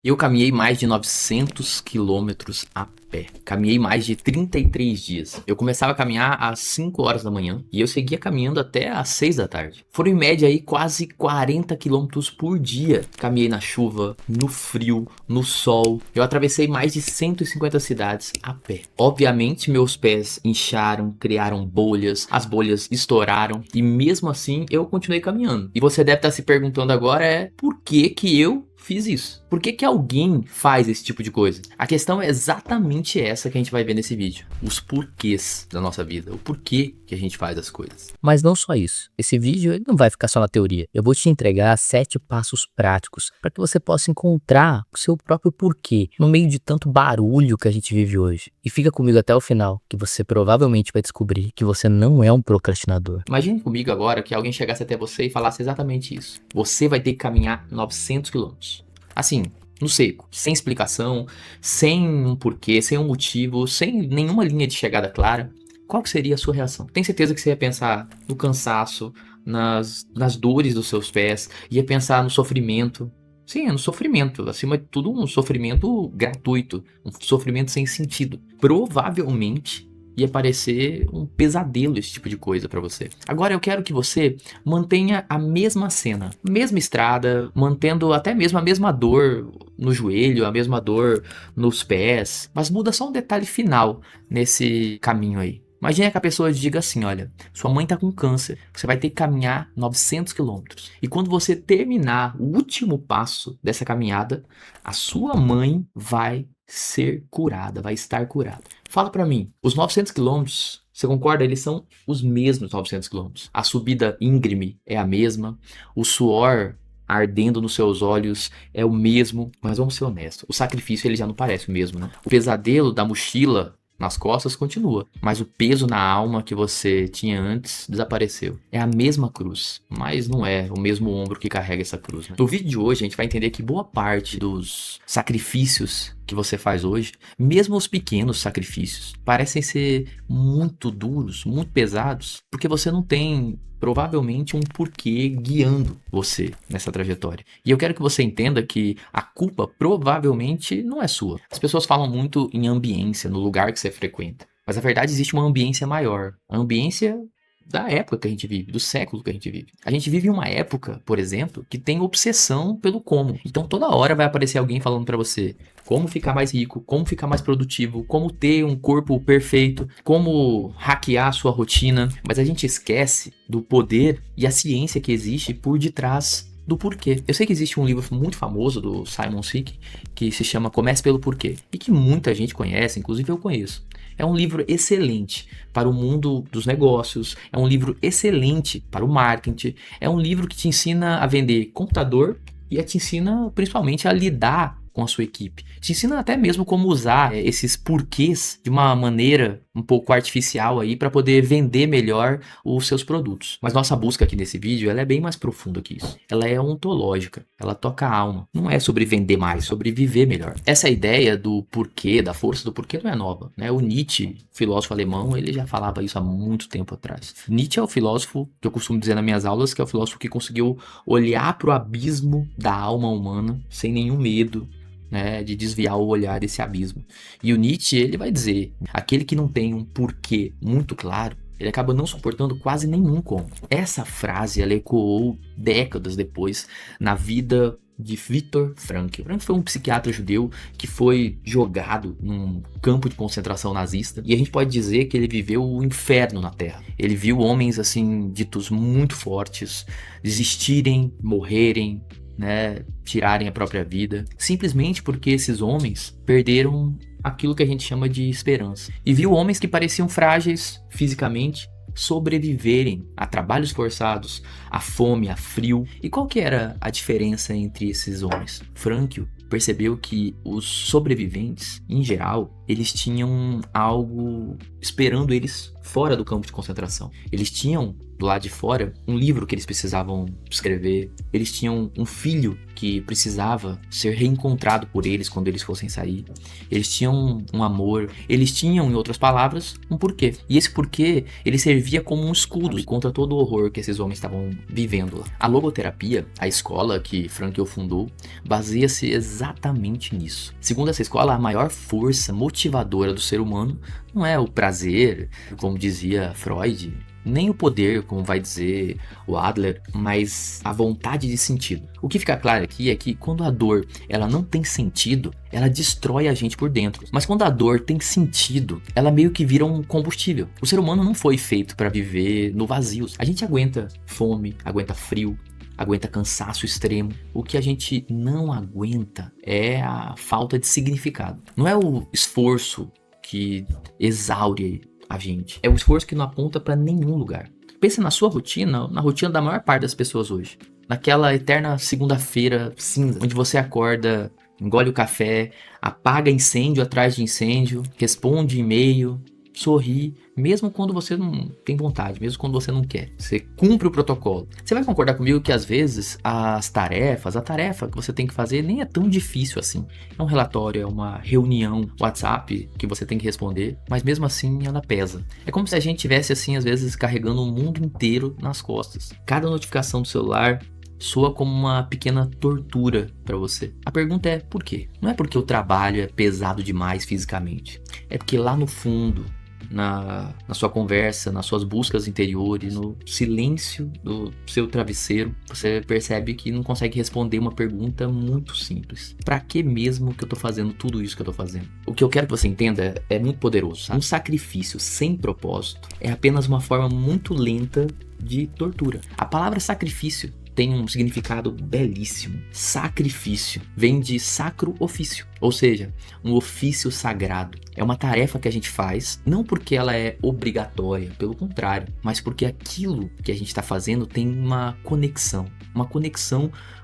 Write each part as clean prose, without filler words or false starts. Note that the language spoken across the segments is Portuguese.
Eu caminhei mais de 900 quilômetros a pé. Caminhei mais de 33 dias. Eu começava a caminhar às 5 horas da manhã e eu seguia caminhando até às 6 da tarde. Foram em média aí quase 40 quilômetros por dia. Caminhei na chuva, no frio, no sol. Eu atravessei mais de 150 cidades a pé. Obviamente meus pés incharam, criaram bolhas, as bolhas estouraram e mesmo assim eu continuei caminhando. E você deve estar se perguntando agora por que eu fiz isso? Por que alguém faz esse tipo de coisa? A questão é exatamente essa que a gente vai ver nesse vídeo. Os porquês da nossa vida. O porquê que a gente faz as coisas. Mas não só isso. Esse vídeo ele não vai ficar só na teoria. Eu vou te entregar 7 passos práticos para que você possa encontrar o seu próprio porquê no meio de tanto barulho que a gente vive hoje. E fica comigo até o final, que você provavelmente vai descobrir que você não é um procrastinador. Imagine comigo agora que alguém chegasse até você e falasse exatamente isso. Você vai ter que caminhar 900 quilômetros. Assim, no seco, sem explicação, sem um porquê, sem um motivo, sem nenhuma linha de chegada clara. Qual que seria a sua reação? Tem certeza que você ia pensar no cansaço, nas dores dos seus pés, ia pensar no sofrimento. Sim, é no sofrimento, acima de tudo um sofrimento gratuito, um sofrimento sem sentido. Provavelmente ia parecer um pesadelo esse tipo de coisa pra você. Agora eu quero que você mantenha a mesma cena, mesma estrada, mantendo até mesmo a mesma dor no joelho, a mesma dor nos pés, mas muda só um detalhe final nesse caminho aí. Imagina que a pessoa diga assim, olha, sua mãe tá com câncer, você vai ter que caminhar 900 quilômetros. E quando você terminar o último passo dessa caminhada, a sua mãe vai ser curada, vai estar curada. Fala pra mim, os 900 quilômetros, você concorda? Eles são os mesmos 900 quilômetros. A subida íngreme é a mesma, o suor ardendo nos seus olhos é o mesmo, mas vamos ser honestos, o sacrifício ele já não parece o mesmo, né? O pesadelo da mochila nas costas continua, mas o peso na alma que você tinha antes desapareceu. É a mesma cruz, mas não é o mesmo ombro que carrega essa cruz, né? No vídeo de hoje a gente vai entender que boa parte dos sacrifícios que você faz hoje, mesmo os pequenos sacrifícios, parecem ser muito duros, muito pesados, porque você não tem provavelmente um porquê guiando você nessa trajetória. E eu quero que você entenda que a culpa provavelmente não é sua. As pessoas falam muito em ambiência, no lugar que você frequenta. Mas na verdade existe uma ambiência maior. A ambiência da época que a gente vive, do século que a gente vive. A gente vive em uma época, por exemplo, que tem obsessão pelo como. Então toda hora vai aparecer alguém falando pra você como ficar mais rico, como ficar mais produtivo, como ter um corpo perfeito, como hackear a sua rotina. Mas a gente esquece do poder e a ciência que existe por detrás do porquê. Eu sei que existe um livro muito famoso do Simon Sinek que se chama Comece pelo Porquê e que muita gente conhece, inclusive eu conheço. É um livro excelente para o mundo dos negócios, é um livro excelente para o marketing, é um livro que te ensina a vender computador e te ensina principalmente a lidar com a sua equipe. Te ensina até mesmo como usar esses porquês de uma maneira um pouco artificial aí para poder vender melhor os seus produtos. Mas nossa busca aqui nesse vídeo, ela é bem mais profunda que isso. Ela é ontológica, ela toca a alma. Não é sobre vender mais, sobre viver melhor. Essa ideia do porquê, da força do porquê não é nova, né? O Nietzsche, filósofo alemão, ele já falava isso há muito tempo atrás. Nietzsche é o filósofo que eu costumo dizer nas minhas aulas, que é o filósofo que conseguiu olhar para o abismo da alma humana sem nenhum medo, né, de desviar o olhar desse abismo. E o Nietzsche, ele vai dizer, aquele que não tem um porquê muito claro, ele acaba não suportando quase nenhum como. Essa frase, ela ecoou décadas depois na vida de Viktor Frankl. Frankl foi um psiquiatra judeu que foi jogado num campo de concentração nazista e a gente pode dizer que ele viveu o inferno na Terra. Ele viu homens assim ditos muito fortes desistirem, morrerem, né, tirarem a própria vida, simplesmente porque esses homens perderam aquilo que a gente chama de esperança. E viu homens que pareciam frágeis fisicamente sobreviverem a trabalhos forçados, a fome, a frio. E qual que era a diferença entre esses homens? Frankl percebeu que os sobreviventes, em geral, eles tinham algo esperando eles fora do campo de concentração. Eles tinham, do lado de fora, um livro que eles precisavam escrever. Eles tinham um filho que precisava ser reencontrado por eles quando eles fossem sair. Eles tinham um amor. Eles tinham, em outras palavras, um porquê. E esse porquê, ele servia como um escudo contra todo o horror que esses homens estavam vivendo lá. A logoterapia, a escola que Frankl fundou, baseia-se exatamente nisso. Segundo essa escola, a maior força motivadora do ser humano não é o prazer, como dizia Freud, nem o poder, como vai dizer o Adler, mas a vontade de sentido. O que fica claro aqui é que quando a dor ela não tem sentido, ela destrói a gente por dentro. Mas quando a dor tem sentido, ela meio que vira um combustível. O ser humano não foi feito para viver no vazio. A gente aguenta fome, aguenta frio, aguenta cansaço extremo. O que a gente não aguenta é a falta de significado. Não é o esforço que exaure a gente. É o esforço que não aponta para nenhum lugar. Pensa na sua rotina, na rotina da maior parte das pessoas hoje. Naquela eterna segunda-feira cinza, onde você acorda, engole o café, apaga incêndio atrás de incêndio, responde e-mail, sorri, mesmo quando você não tem vontade, mesmo quando você não quer. Você cumpre o protocolo. Você vai concordar comigo que às vezes a tarefa que você tem que fazer nem é tão difícil assim. É um relatório, é uma reunião, WhatsApp que você tem que responder, mas mesmo assim ela pesa. É como se a gente tivesse assim às vezes carregando o mundo inteiro nas costas. Cada notificação do celular soa como uma pequena tortura para você. A pergunta é por quê? Não é porque o trabalho é pesado demais fisicamente. É porque lá no fundo, na sua conversa, nas suas buscas interiores, no silêncio do seu travesseiro, você percebe que não consegue responder uma pergunta muito simples. Pra que mesmo que eu tô fazendo tudo isso que eu tô fazendo? O que eu quero que você entenda é muito poderoso, sabe? Um sacrifício sem propósito é apenas uma forma muito lenta de tortura. A palavra sacrifício tem um significado belíssimo. Sacrifício vem de sacro ofício, ou seja, um ofício sagrado. É uma tarefa que a gente faz, não porque ela é obrigatória, pelo contrário, mas porque aquilo que a gente está fazendo tem uma conexão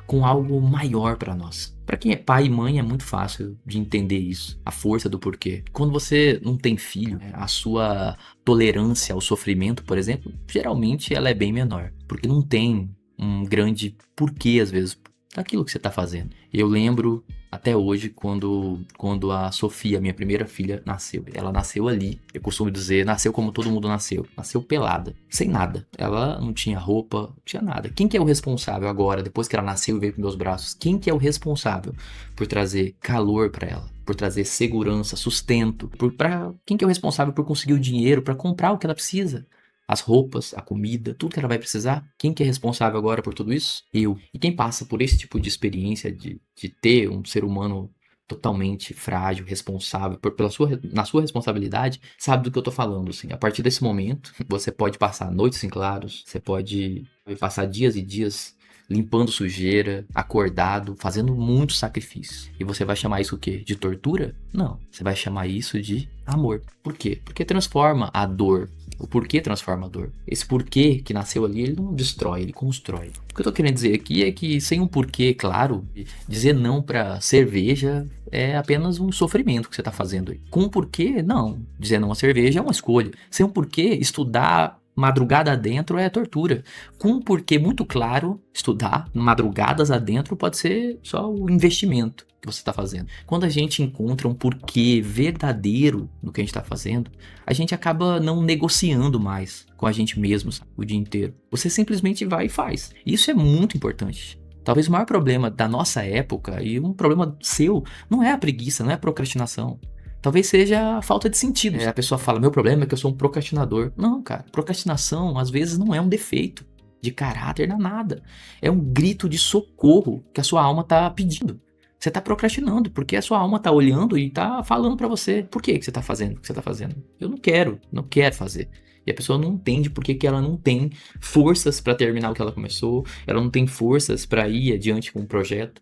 com algo maior para nós. Para quem é pai e mãe é muito fácil de entender isso, a força do porquê. Quando você não tem filho, a sua tolerância ao sofrimento, por exemplo, geralmente ela é bem menor, porque não tem um grande porquê, às vezes, daquilo que você está fazendo. Eu lembro até hoje quando a Sofia, minha primeira filha, nasceu. Ela nasceu ali, eu costumo dizer, nasceu como todo mundo nasceu. Nasceu pelada, sem nada. Ela não tinha roupa, não tinha nada. Quem que é o responsável agora, depois que ela nasceu e veio para meus braços? Quem que é o responsável por trazer calor para ela? Por trazer segurança, sustento? Quem que é o responsável por conseguir o dinheiro para comprar o que ela precisa? As roupas, a comida, tudo que ela vai precisar. Quem que é responsável agora por tudo isso? Eu. E quem passa por esse tipo de experiência de ter um ser humano totalmente frágil, responsável, na sua responsabilidade, sabe do que eu tô falando, assim. A partir desse momento, você pode passar noites em claros, você pode passar dias e dias limpando sujeira, acordado, fazendo muitos sacrifícios. E você vai chamar isso o quê? De tortura? Não. Você vai chamar isso de amor. Por quê? Porque transforma a dor. O porquê transforma a dor. Esse porquê que nasceu ali, ele não destrói, ele constrói. O que eu tô querendo dizer aqui é que sem um porquê claro, dizer não pra cerveja é apenas um sofrimento que você tá fazendo aí. Com um porquê, não. Dizer não à cerveja é uma escolha. Sem um porquê, estudar madrugada adentro é tortura. Com um porquê muito claro, estudar madrugadas adentro pode ser só o investimento que você está fazendo. Quando a gente encontra um porquê verdadeiro no que a gente está fazendo, a gente acaba não negociando mais com a gente mesmo, sabe, o dia inteiro. Você simplesmente vai e faz. Isso é muito importante. Talvez o maior problema da nossa época, e um problema seu, não é a preguiça, não é a procrastinação. Talvez seja a falta de sentido. A pessoa fala, meu problema é que eu sou um procrastinador. Não, cara, procrastinação às vezes não é um defeito de caráter, não é nada. É um grito de socorro que a sua alma tá pedindo. Você tá procrastinando, porque a sua alma tá olhando e tá falando pra você. Por que você tá fazendo o que você tá fazendo? Eu não quero fazer. E a pessoa não entende porque que ela não tem forças pra terminar o que ela começou, ela não tem forças pra ir adiante com o projeto.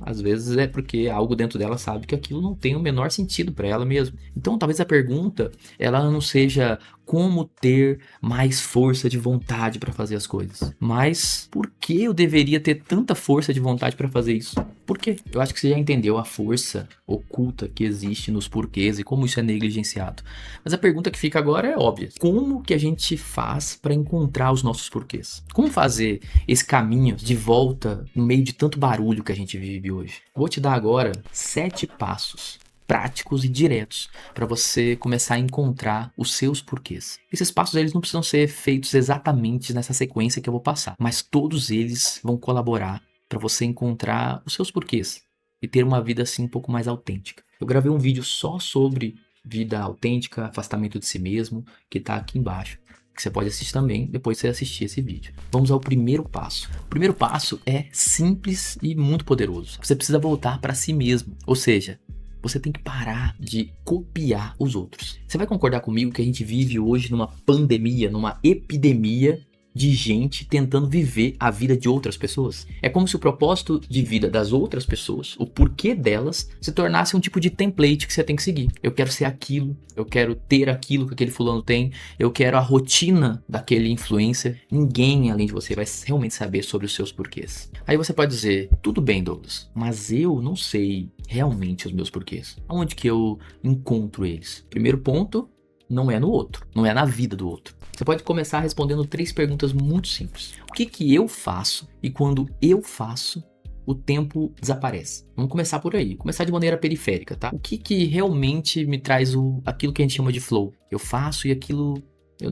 Às vezes é porque algo dentro dela sabe que aquilo não tem o menor sentido pra ela mesma. Então talvez a pergunta ela não seja como ter mais força de vontade para fazer as coisas. Mas por que eu deveria ter tanta força de vontade para fazer isso? Por quê? Eu acho que você já entendeu a força oculta que existe nos porquês e como isso é negligenciado. Mas a pergunta que fica agora é óbvia. Como que a gente faz para encontrar os nossos porquês? Como fazer esse caminho de volta no meio de tanto barulho que a gente vive hoje? Vou te dar agora 7 passos práticos e diretos para você começar a encontrar os seus porquês. Esses passos eles não precisam ser feitos exatamente nessa sequência que eu vou passar, mas todos eles vão colaborar para você encontrar os seus porquês e ter uma vida assim um pouco mais autêntica. Eu gravei um vídeo só sobre vida autêntica, afastamento de si mesmo, que está aqui embaixo, que você pode assistir também depois de você assistir esse vídeo. Vamos ao primeiro passo. O primeiro passo é simples e muito poderoso. Você precisa voltar para si mesmo, ou seja, você tem que parar de copiar os outros. Você vai concordar comigo que a gente vive hoje numa pandemia, numa epidemia de gente tentando viver a vida de outras pessoas? É como se o propósito de vida das outras pessoas, o porquê delas, se tornasse um tipo de template que você tem que seguir. Eu quero ser aquilo, eu quero ter aquilo que aquele fulano tem, eu quero a rotina daquele influencer. Ninguém além de você vai realmente saber sobre os seus porquês. Aí você pode dizer, tudo bem, Douglas, mas eu não sei realmente os meus porquês. Aonde que eu encontro eles? Primeiro ponto, não é no outro, não é na vida do outro. Você pode começar respondendo 3 perguntas muito simples. O que eu faço e quando eu faço, o tempo desaparece? Vamos começar por aí, começar de maneira periférica, tá? O que realmente me traz aquilo que a gente chama de flow? Eu faço e aquilo...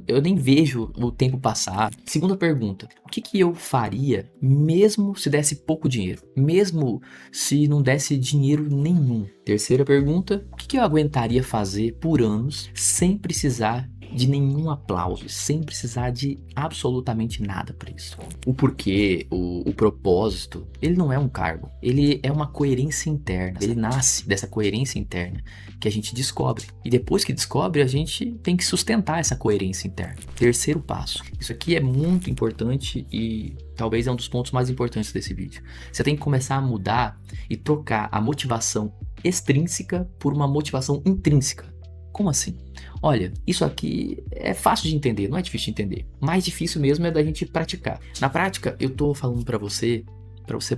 Eu nem vejo o tempo passar. Segunda pergunta, o que eu faria mesmo se desse pouco dinheiro? Mesmo se não desse dinheiro nenhum? Terceira pergunta, o que eu aguentaria fazer por anos sem precisar de nenhum aplauso, sem precisar de absolutamente nada para isso? O porquê, o propósito, ele não é um cargo, ele é uma coerência interna, ele nasce dessa coerência interna que a gente descobre, e depois que descobre a gente tem que sustentar essa coerência interna. Terceiro passo, isso aqui é muito importante e talvez é um dos pontos mais importantes desse vídeo. Você tem que começar a mudar e trocar a motivação extrínseca por uma motivação intrínseca. Como assim? Olha, isso aqui é fácil de entender, não é difícil de entender. Mais difícil mesmo é da gente praticar. Na prática, eu tô falando para você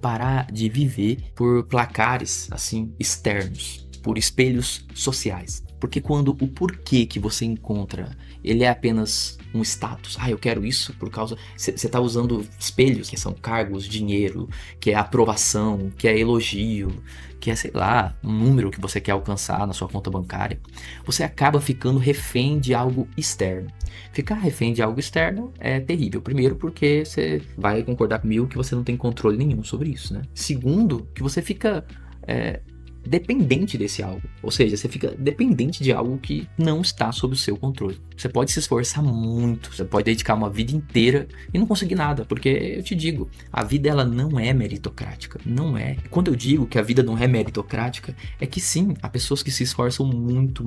parar de viver por placares, assim, externos, por espelhos sociais. Porque quando o porquê que você encontra, ele é apenas um status. Ah, eu quero isso por causa... Você tá usando espelhos, que são cargos, dinheiro, que é aprovação, que é elogio, que é, sei lá, um número que você quer alcançar na sua conta bancária. Você acaba ficando refém de algo externo. Ficar refém de algo externo é terrível. Primeiro, porque você vai concordar comigo que você não tem controle nenhum sobre isso, né? Segundo, que você fica... dependente desse algo, ou seja, você fica dependente de algo que não está sob o seu controle. Você pode se esforçar muito, você pode dedicar uma vida inteira e não conseguir nada, porque eu te digo, a vida ela não é meritocrática, não é. Quando eu digo que a vida não é meritocrática, é que sim, há pessoas que se esforçam muito,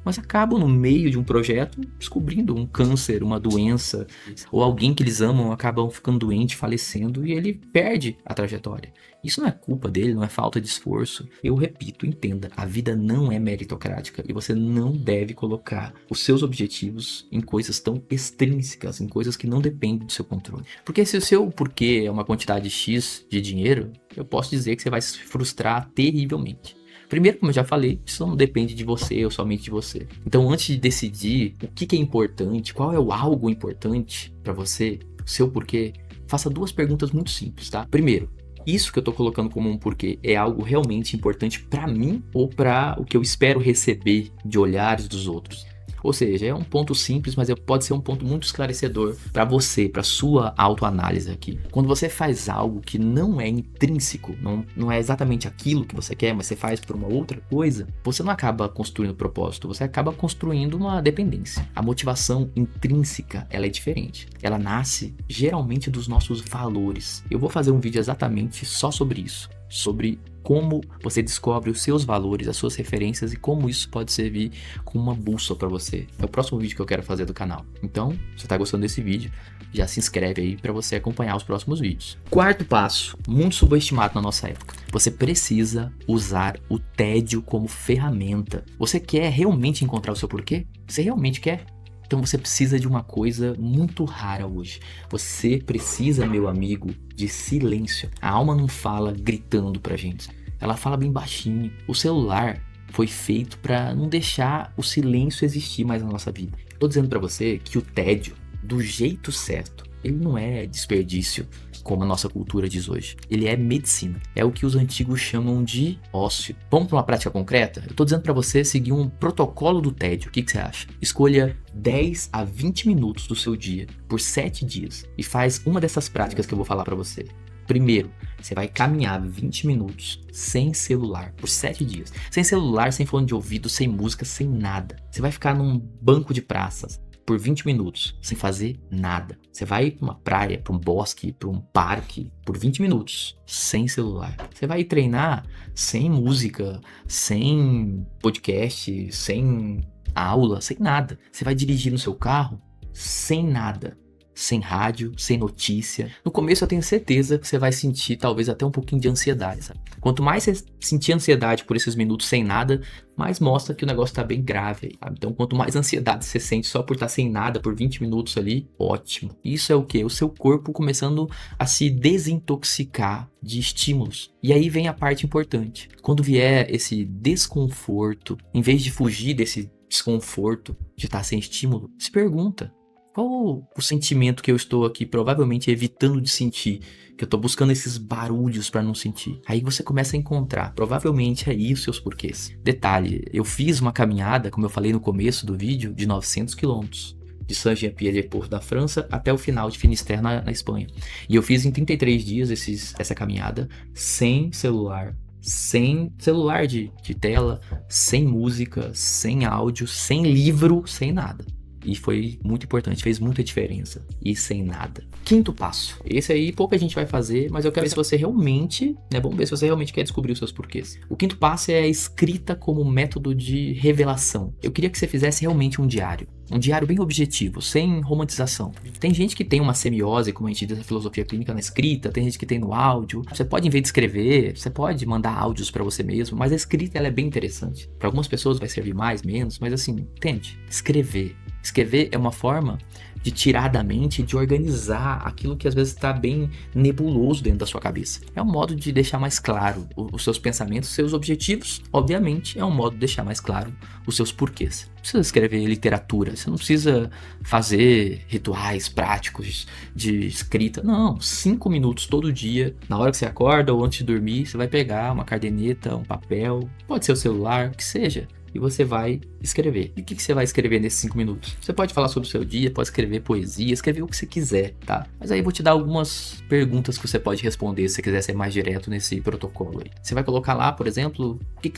mas acabam no meio de um projeto descobrindo um câncer, uma doença, ou alguém que eles amam acabam ficando doente, falecendo e ele perde a trajetória. Isso não é culpa dele, não é falta de esforço. Eu repito, entenda, a vida não é meritocrática e você não deve colocar os seus objetivos em coisas tão extrínsecas, em coisas que não dependem do seu controle. Porque se o seu porquê é uma quantidade X de dinheiro, eu posso dizer que você vai se frustrar terrivelmente. Primeiro, como eu já falei, isso não depende de você ou somente de você. Então, antes de decidir o que é importante, qual é o algo importante para você, o seu porquê, faça 2 perguntas muito simples, tá? Primeiro, isso que eu tô colocando como um porquê é algo realmente importante pra mim ou pra o que eu espero receber de olhares dos outros? Ou seja, é um ponto simples, mas pode ser um ponto muito esclarecedor para você, para sua autoanálise aqui. Quando você faz algo que não é intrínseco, não é exatamente aquilo que você quer, mas você faz por uma outra coisa, você não acaba construindo propósito, você acaba construindo uma dependência. A motivação intrínseca, ela é diferente. Ela nasce geralmente dos nossos valores. Eu vou fazer um vídeo exatamente só sobre isso, sobre como você descobre os seus valores, as suas referências e como isso pode servir como uma bússola para você. É o próximo vídeo que eu quero fazer do canal. Então, se você está gostando desse vídeo, já se inscreve aí para você acompanhar os próximos vídeos. Quarto passo, muito subestimado na nossa época. Você precisa usar o tédio como ferramenta. Você quer realmente encontrar o seu porquê? Você realmente quer? Então você precisa de uma coisa muito rara hoje. Você precisa, meu amigo, de silêncio. A alma não fala gritando pra gente. Ela fala bem baixinho. O celular foi feito pra não deixar o silêncio existir mais na nossa vida. Tô dizendo pra você que o tédio, do jeito certo, ele não é desperdício, como a nossa cultura diz hoje. Ele é medicina. É o que os antigos chamam de ócio. Vamos para uma prática concreta? Eu tô dizendo para você seguir um protocolo do tédio. O que você acha? Escolha 10 a 20 minutos do seu dia, por 7 dias, e faz uma dessas práticas que eu vou falar para você. Primeiro, você vai caminhar 20 minutos sem celular por 7 dias. Sem celular, sem fone de ouvido, sem música, sem nada. Você vai ficar num banco de praças por 20 minutos, sem fazer nada. Você vai para uma praia, para um bosque, para um parque, por 20 minutos, sem celular. Você vai treinar sem música, sem podcast, sem aula, sem nada. Você vai dirigir no seu carro sem nada. Sem rádio, sem notícia. No começo eu tenho certeza que você vai sentir talvez até um pouquinho de ansiedade, sabe? Quanto mais você sentir ansiedade por esses minutos sem nada, mais mostra que o negócio tá bem grave, sabe? Então quanto mais ansiedade você sente só por estar sem nada por 20 minutos ali, ótimo. Isso é o quê? O seu corpo começando a se desintoxicar de estímulos. E aí vem a parte importante. Quando vier esse desconforto, em vez de fugir desse desconforto de estar sem estímulo, se pergunta: qual o sentimento que eu estou aqui provavelmente evitando de sentir? Que eu estou buscando esses barulhos para não sentir. Aí você começa a encontrar, provavelmente aí os seus porquês. Detalhe, eu fiz uma caminhada, como eu falei no começo do vídeo, de 900 quilômetros. De Saint-Jean-Pied-de-Port da França até o final de Finisterre na Espanha. E eu fiz em 33 dias essa caminhada sem celular. Sem celular de tela, sem música, sem áudio, sem livro, sem nada. E foi muito importante, fez muita diferença. E sem nada. Quinto passo. Esse aí pouca gente vai fazer, mas eu quero ver se você realmente, né? Vamos ver se você realmente quer descobrir os seus porquês. O quinto passo é a escrita como método de revelação. Eu queria que você fizesse realmente um diário. Um diário bem objetivo, sem romantização. Tem gente que tem uma semiose, como a gente diz na filosofia clínica, na escrita. Tem gente que tem no áudio. Você pode, em vez de escrever, você pode mandar áudios pra você mesmo. Mas a escrita, ela é bem interessante. Para algumas pessoas vai servir mais, menos. Mas assim, tente. Escrever. Escrever é uma forma de tirar da mente, de organizar aquilo que às vezes está bem nebuloso dentro da sua cabeça. É um modo de deixar mais claro os seus pensamentos, os seus objetivos. Obviamente, é um modo de deixar mais claro os seus porquês. Não precisa escrever literatura, você não precisa fazer rituais práticos de escrita. Não, 5 minutos todo dia, na hora que você acorda ou antes de dormir, você vai pegar uma caderneta, um papel, pode ser o celular, o que seja. E você vai escrever. E o que você vai escrever nesses 5 minutos? Você pode falar sobre o seu dia, pode escrever poesia, escrever o que você quiser, tá? Mas aí eu vou te dar algumas perguntas que você pode responder se você quiser ser mais direto nesse protocolo aí. Você vai colocar lá, por exemplo, o que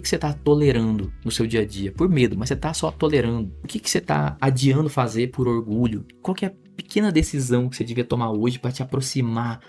você tá tolerando no seu dia a dia? Por medo, mas você tá só tolerando. O que você tá adiando fazer por orgulho? Qual que é a pequena decisão que você devia tomar hoje para te aproximar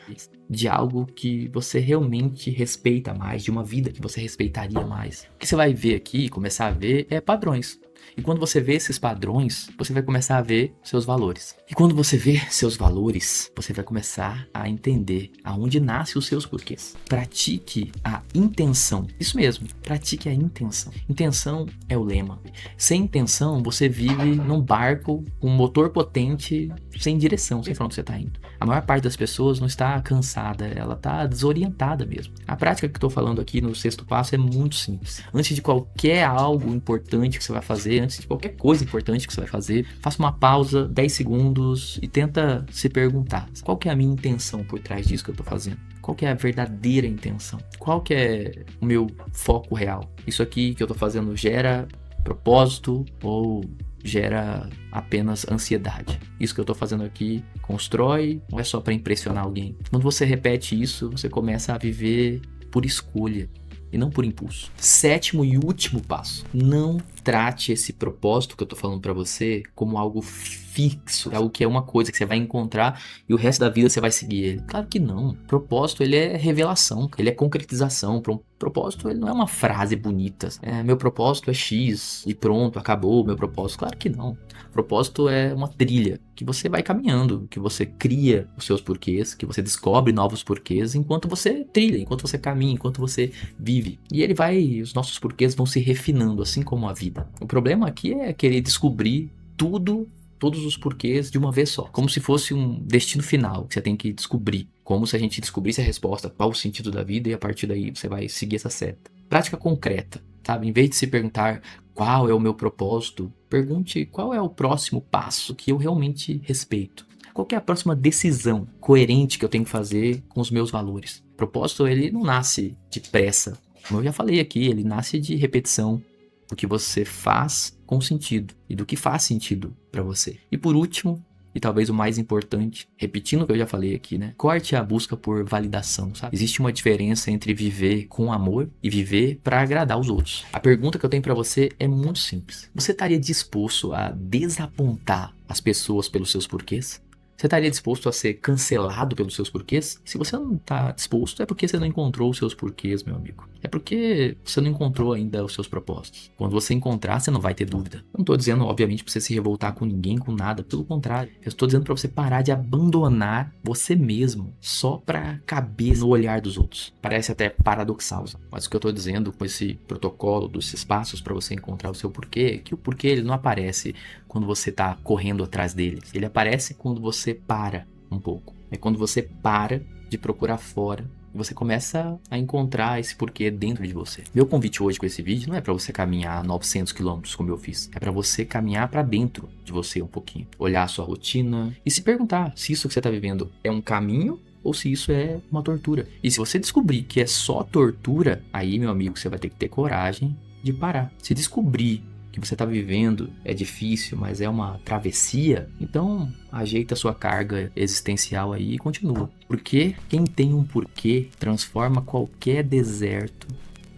de algo que você realmente respeita mais, de uma vida que você respeitaria mais? O que você vai ver aqui, começar a ver, é padrões. E quando você vê esses padrões, você vai começar a ver seus valores. E quando você vê seus valores, você vai começar a entender aonde nascem os seus porquês. Pratique a intenção. Isso mesmo, pratique a intenção. Intenção é o lema. Sem intenção, você vive num barco com um motor potente, sem direção, sem pra onde você está indo. A maior parte das pessoas não está cansada, ela está desorientada mesmo. A prática que eu estou falando aqui no sexto passo é muito simples. Antes de qualquer algo importante que você vai fazer, antes de qualquer coisa importante que você vai fazer, faça uma pausa, 10 segundos e tenta se perguntar: qual que é a minha intenção por trás disso que eu estou fazendo? Qual que é a verdadeira intenção? Qual que é o meu foco real? Isso aqui que eu estou fazendo gera propósito ou gera apenas ansiedade? Isso que eu estou fazendo aqui constrói ou é só para impressionar alguém? Quando você repete isso, você começa a viver por escolha e não por impulso. Sétimo e último passo: não trate esse propósito que eu tô falando pra você como algo fixo, algo que é uma coisa que você vai encontrar e o resto da vida você vai seguir ele. Claro que não. Propósito, ele é revelação, ele é concretização. Propósito, ele não é uma frase bonita. Meu propósito é X e pronto, acabou meu propósito. Claro que não. Propósito é uma trilha que você vai caminhando, que você cria os seus porquês, que você descobre novos porquês enquanto você trilha, enquanto você caminha, enquanto você vive. E os nossos porquês vão se refinando, assim como a vida. O problema aqui é querer descobrir tudo, todos os porquês de uma vez só. Como se fosse um destino final que você tem que descobrir. Como se a gente descobrisse a resposta, qual o sentido da vida, e a partir daí você vai seguir essa seta. Prática concreta, sabe? Em vez de se perguntar qual é o meu propósito, pergunte qual é o próximo passo que eu realmente respeito. Qual que é a próxima decisão coerente que eu tenho que fazer com os meus valores? O propósito, ele não nasce de pressa. Como eu já falei aqui, ele nasce de repetição, do que você faz com sentido e do que faz sentido para você. E por último, e talvez o mais importante, repetindo o que eu já falei aqui, né? Corte a busca por validação, sabe? Existe uma diferença entre viver com amor e viver para agradar os outros. A pergunta que eu tenho para você é muito simples. Você estaria disposto a desapontar as pessoas pelos seus porquês? Você estaria disposto a ser cancelado pelos seus porquês? Se você não está disposto, é porque você não encontrou os seus porquês, meu amigo. É porque você não encontrou ainda os seus propósitos. Quando você encontrar, você não vai ter dúvida. Eu não estou dizendo, obviamente, para você se revoltar com ninguém, com nada. Pelo contrário. Eu estou dizendo para você parar de abandonar você mesmo só para caber no olhar dos outros. Parece até paradoxal, mas o que eu estou dizendo com esse protocolo, desses passos para você encontrar o seu porquê, é que o porquê ele não aparece quando você está correndo atrás dele. Ele aparece quando você para um pouco. É quando você para de procurar fora e você começa a encontrar esse porquê dentro de você. Meu convite hoje com esse vídeo não é para você caminhar 900 quilômetros como eu fiz. É para você caminhar para dentro de você um pouquinho. Olhar a sua rotina e se perguntar se isso que você está vivendo é um caminho ou se isso é uma tortura. E se você descobrir que é só tortura, aí, meu amigo, você vai ter que ter coragem de parar. Se descobrir que você está vivendo é difícil, mas é uma travessia, então ajeita a sua carga existencial aí e continua. Porque quem tem um porquê transforma qualquer deserto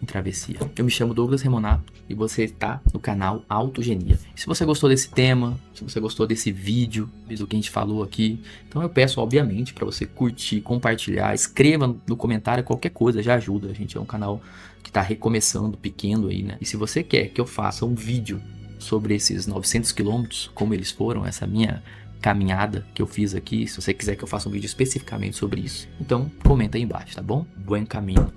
em travessia. Eu me chamo Douglas Remonato e você está no canal Autogenia. E se você gostou desse tema, se você gostou desse vídeo, do que a gente falou aqui, então eu peço, obviamente, para você curtir, compartilhar, escreva no comentário qualquer coisa, já ajuda. A gente é um canal que está recomeçando, pequeno aí, né? E se você quer que eu faça um vídeo sobre esses 900 quilômetros, como eles foram, essa minha caminhada que eu fiz aqui, se você quiser que eu faça um vídeo especificamente sobre isso, então comenta aí embaixo, tá bom? Bom caminho.